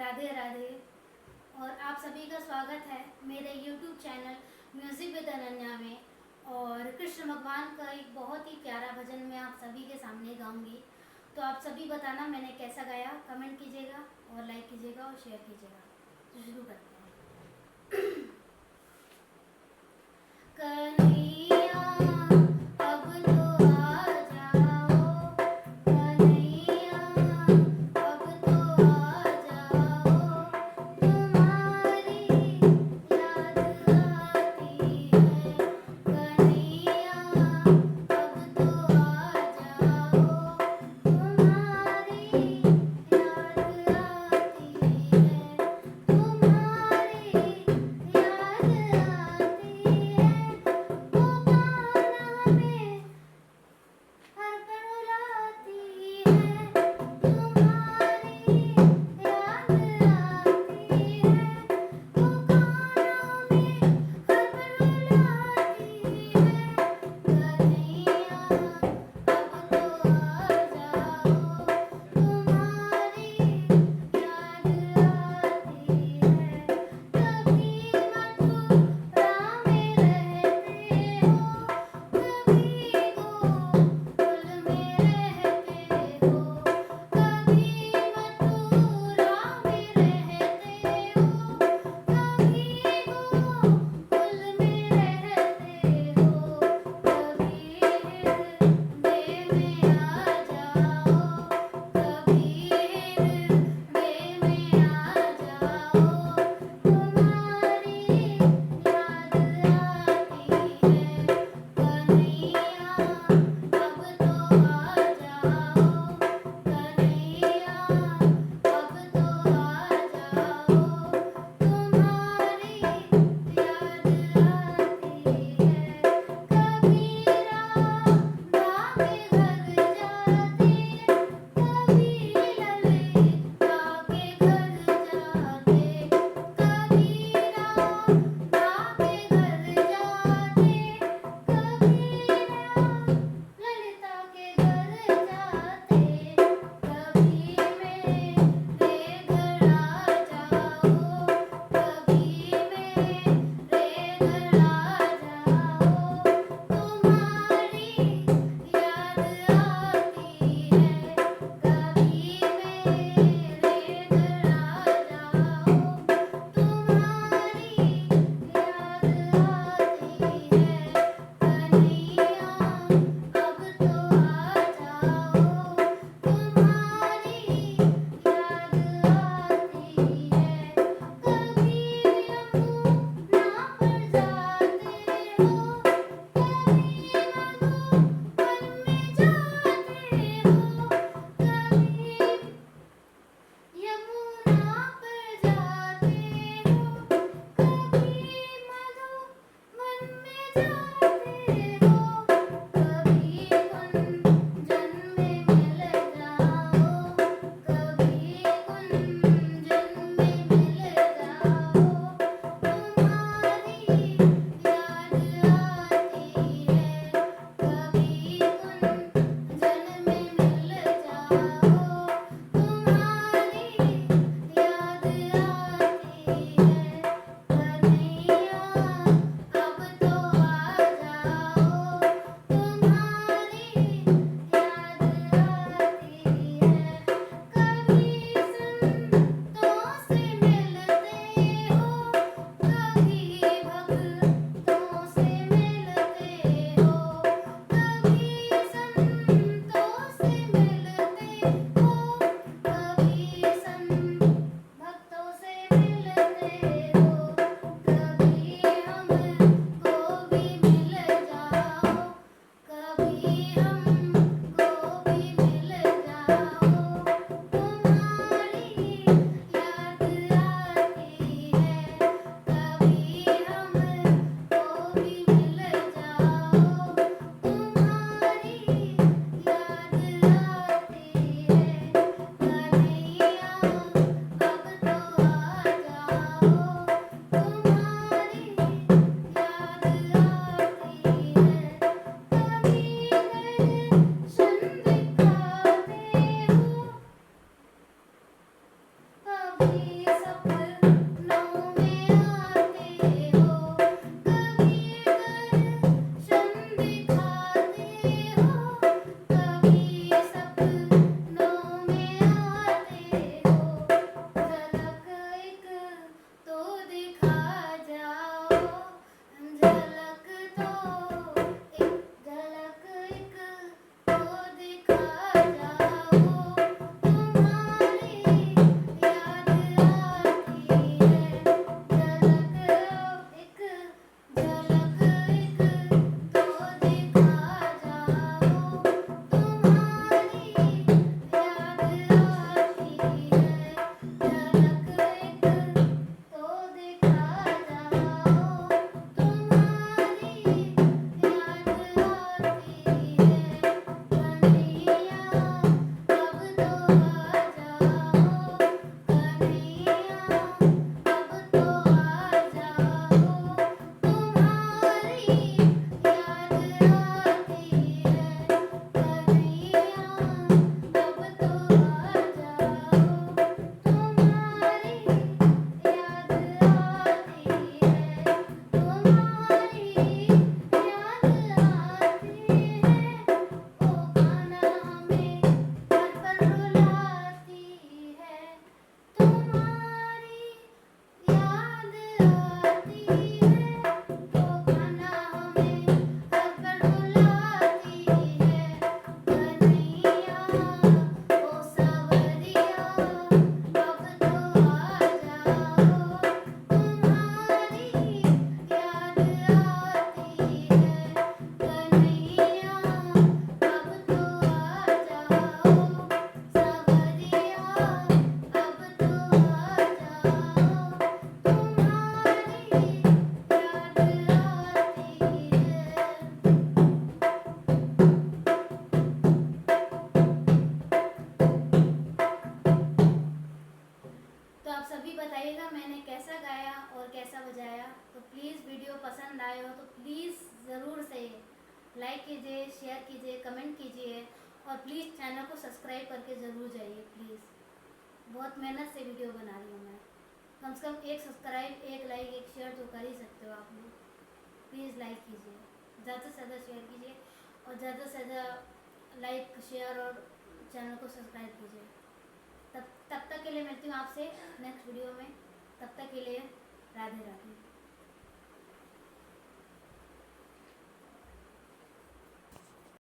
राधे राधे। और आप सभी का स्वागत है मेरे YouTube channel music with Ananya में। और कृष्ण भगवान का एक बहुत ही प्यारा भजन मैं आप सभी के सामने गाऊंगी। तो आप सभी बताना मैंने कैसा गाया, कमेंट कीजिएगा और लाइक कीजिएगा और शेयर कीजिएगा। तो शुरू करते हैं। कन्हैया अब तो आ जाओ, कन्हैया अब तो आ जाओ, तुम्हारी याद आती है। कन्हैया अब तो आ जाओ, तुम्हारी याद आती है। तुम्हारी लाइक कीजिए, शेयर कीजिए, कमेंट कीजिए और प्लीज़ चैनल को सब्सक्राइब करके ज़रूर जाइए प्लीज़। बहुत मेहनत से वीडियो बना रही हूँ मैं। कम से कम एक सब्सक्राइब, एक लाइक, एक शेयर तो कर ही सकते हो आप लोग। प्लीज़ लाइक कीजिए, ज़्यादा से ज़्यादा शेयर कीजिए और ज़्यादा से ज़्यादा लाइक, शेयर और चैनल को सब्सक्राइब कीजिए। तब तक के लिए मिलती हूँ आपसे नेक्स्ट वीडियो में। तब तक के लिए राधे राधे।